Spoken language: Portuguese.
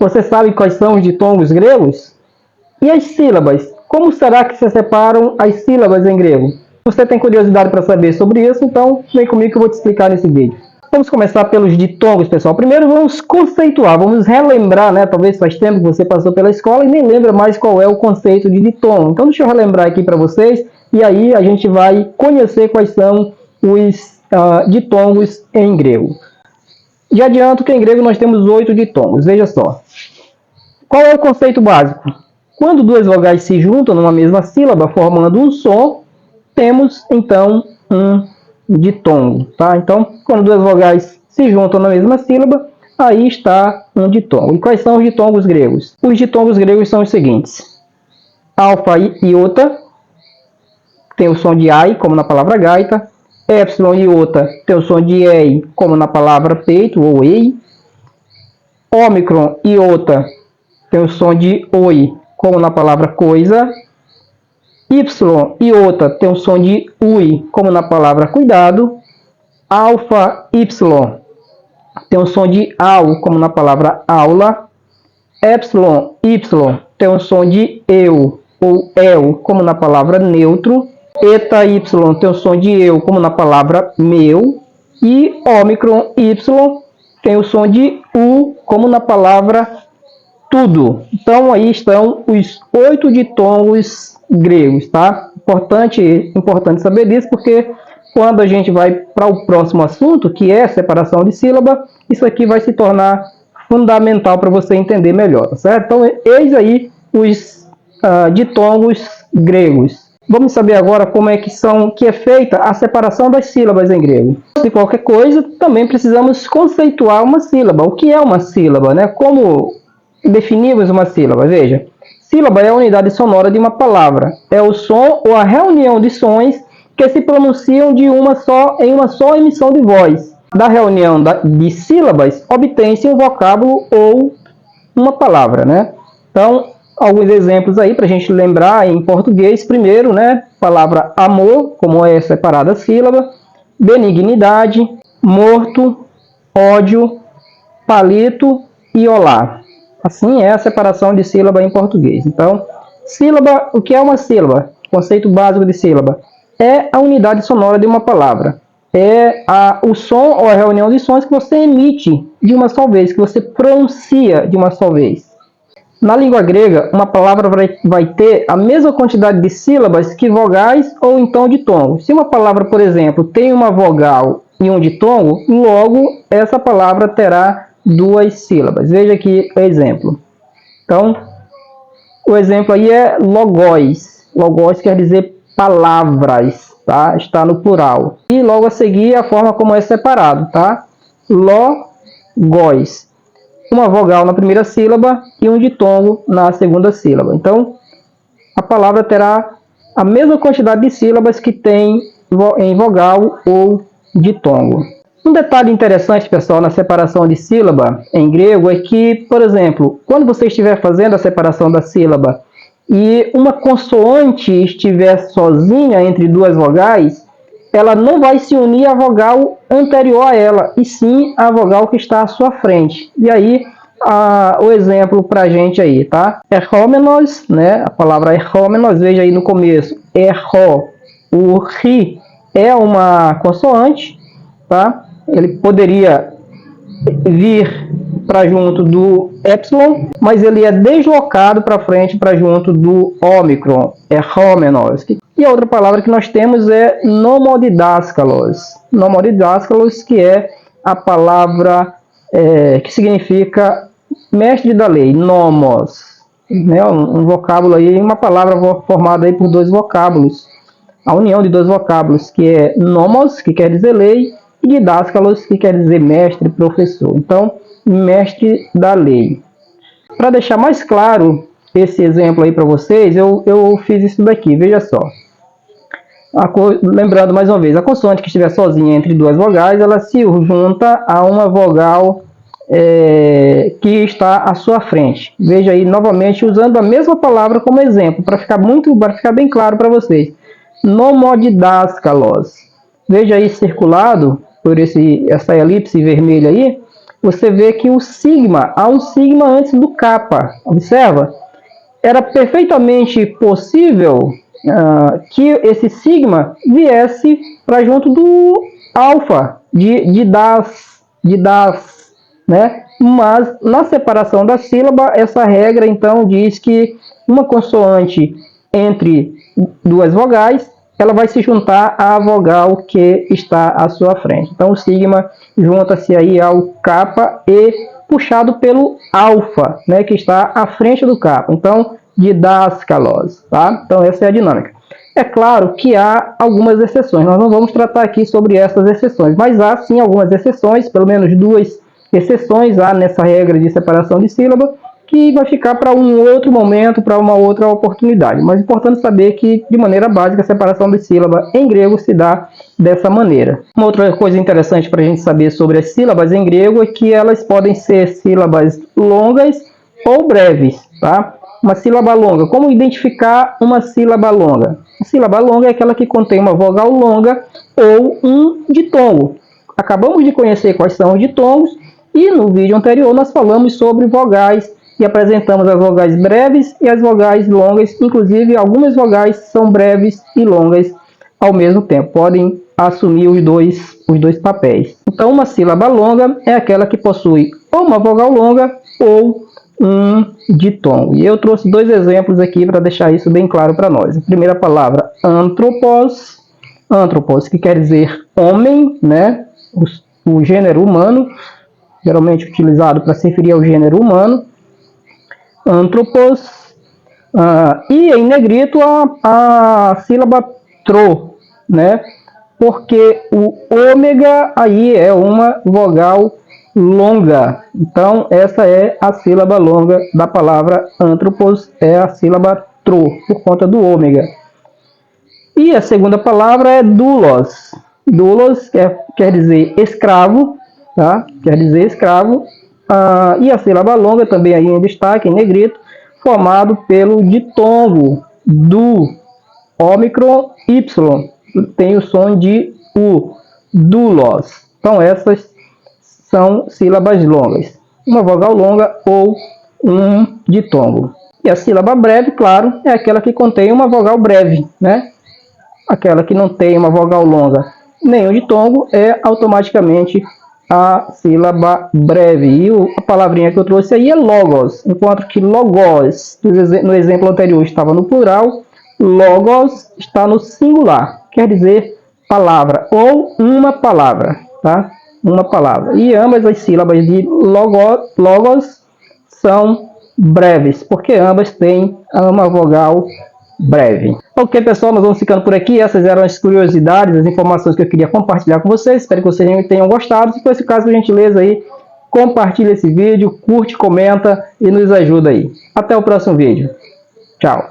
Você sabe quais são os ditongos gregos? E as sílabas? Como será que se separam as sílabas em grego? Você tem curiosidade para saber sobre isso? Então vem comigo que eu vou te explicar nesse vídeo. Vamos começar pelos ditongos, pessoal. Primeiro vamos conceituar, vamos relembrar, né? Talvez faz tempo que você passou pela escola e nem lembra mais qual é o conceito de ditongo. Então deixa eu relembrar aqui para vocês e aí a gente vai conhecer quais são os ditongos em grego. Já adianto que em grego nós temos 8 ditongos. Veja só. Qual é o conceito básico? Quando duas vogais se juntam numa mesma sílaba formando um som, temos então um ditongo, tá? Então, quando duas vogais se juntam na mesma sílaba, aí está um ditongo. E quais são os ditongos gregos? Os ditongos gregos são os seguintes: alfa e iota tem o som de ai, como na palavra gaita. Epsilon e iota tem o som de ei, como na palavra peito ou ei. Ômicron e iota tem o som de oi, como na palavra coisa. Y e iota tem o som de ui, como na palavra cuidado. Alfa y tem o som de au, como na palavra aula. Epsilon y tem o som de eu ou el, como na palavra neutro. Eta y tem o som de eu, como na palavra meu. E ômicron y tem o som de u, como na palavra tudo. Então aí estão os 8 ditongos gregos, tá? Importante saber disso, porque quando a gente vai para o próximo assunto, que é separação de sílaba, isso aqui vai se tornar fundamental para você entender melhor, tá certo? Então eis aí os ditongos gregos. Vamos saber agora como é que é feita a separação das sílabas em grego. Antes de qualquer coisa, também precisamos conceituar uma sílaba. O que é uma sílaba, né? Como definimos uma sílaba? Veja, sílaba é a unidade sonora de uma palavra. É o som ou a reunião de sons que se pronunciam em uma só emissão de voz. Da reunião de sílabas, obtém-se um vocábulo ou uma palavra, né? Então, alguns exemplos aí para a gente lembrar em português. Primeiro, né? Palavra amor, como é separada a sílaba. Benignidade, morto, ódio, palito e olá. Assim é a separação de sílaba em português. Então, sílaba, o que é uma sílaba? Conceito básico de sílaba. É a unidade sonora de uma palavra. É o som ou a reunião de sons que você emite de uma só vez, que você pronuncia de uma só vez. Na língua grega, uma palavra vai ter a mesma quantidade de sílabas que vogais ou então ditongos. Se uma palavra, por exemplo, tem uma vogal e um ditongo, logo essa palavra terá 2 sílabas. Veja aqui o exemplo. Então, o exemplo aí é logos. Logos quer dizer palavras, tá? Está no plural. E logo a seguir a forma como é separado, tá? Logos. Uma vogal na primeira sílaba e um ditongo na segunda sílaba. Então, a palavra terá a mesma quantidade de sílabas que tem em vogal ou ditongo. Um detalhe interessante, pessoal, na separação de sílaba em grego é que, por exemplo, quando você estiver fazendo a separação da sílaba e uma consoante estiver sozinha entre 2 vogais, ela não vai se unir à vogal anterior a ela, e sim à vogal que está à sua frente. E aí, o exemplo para a gente aí, tá? Errômenos, né? A palavra errômenos, veja aí no começo, erro, o ri é uma consoante, tá? Ele poderia vir para junto do epsilon, mas ele é deslocado para frente para junto do ômicron, errômenos. E a outra palavra que nós temos é nomodidáskalos. Nomodidáskalos, que é a palavra que significa mestre da lei, nomos. Né? Um vocábulo aí, uma palavra formada aí por 2 vocábulos. A união de 2 vocábulos, que é nomos, que quer dizer lei, e didáskalos, que quer dizer mestre, professor. Então, mestre da lei. Para deixar mais claro esse exemplo aí para vocês, eu fiz isso daqui, veja só. Lembrando mais uma vez, a consoante que estiver sozinha entre 2 vogais, ela se junta a uma vogal que está à sua frente. Veja aí novamente, usando a mesma palavra como exemplo, para ficar bem claro para vocês. Nomodidáskalos. Veja aí circulado por essa elipse vermelha aí, você vê que o sigma, há um sigma antes do kappa. Observa? Era perfeitamente possível que esse sigma viesse para junto do alfa, de das, né? Mas na separação da sílaba, essa regra então diz que uma consoante entre duas vogais, ela vai se juntar à vogal que está à sua frente. Então o sigma junta-se aí ao kappa e puxado pelo alfa, né, que está à frente do kappa. Então, didascalose, tá? Então essa é a dinâmica. É claro que há algumas exceções, nós não vamos tratar aqui sobre essas exceções, mas há sim algumas exceções, pelo menos duas exceções há nessa regra de separação de sílaba, que vai ficar para um outro momento, para uma outra oportunidade. Mas é importante saber que, de maneira básica, a separação de sílaba em grego se dá dessa maneira. Uma outra coisa interessante para a gente saber sobre as sílabas em grego é que elas podem ser sílabas longas ou breves, tá? Uma sílaba longa. Como identificar uma sílaba longa? A sílaba longa é aquela que contém uma vogal longa ou um ditongo. Acabamos de conhecer quais são os ditongos e no vídeo anterior nós falamos sobre vogais e apresentamos as vogais breves e as vogais longas. Inclusive, algumas vogais são breves e longas ao mesmo tempo. Podem assumir os dois papéis. Então, uma sílaba longa é aquela que possui ou uma vogal longa ou um ditongo. E eu trouxe dois exemplos aqui para deixar isso bem claro para nós. A primeira palavra, anthropos. Anthropos, que quer dizer homem, né? O gênero humano, geralmente utilizado para se referir ao gênero humano. Anthropos. E em negrito a sílaba tro, né? Porque o ômega aí é uma vogal longa. Então, essa é a sílaba longa da palavra anthropos, é a sílaba tro, por conta do ômega. E a segunda palavra é doulos. Doulos quer dizer escravo, tá? Quer dizer escravo. E a sílaba longa também aí em destaque, em negrito, formado pelo ditongo do ômicron y. Tem o som de U, doulos. Então essas são sílabas longas. Uma vogal longa ou um ditongo. E a sílaba breve, claro, é aquela que contém uma vogal breve, né? Aquela que não tem uma vogal longa nem um ditongo é automaticamente a sílaba breve. E a palavrinha que eu trouxe aí é logos, enquanto que logos, no exemplo anterior, estava no plural, logos está no singular, quer dizer palavra ou uma palavra, tá? Uma palavra. E ambas as sílabas de logos são breves, porque ambas têm uma vogal breve. Ok, pessoal, nós vamos ficando por aqui. Essas eram as curiosidades, as informações que eu queria compartilhar com vocês. Espero que vocês tenham gostado. Se for esse caso, por gentileza aí, compartilha esse vídeo, curte, comenta e nos ajuda aí. Até o próximo vídeo. Tchau.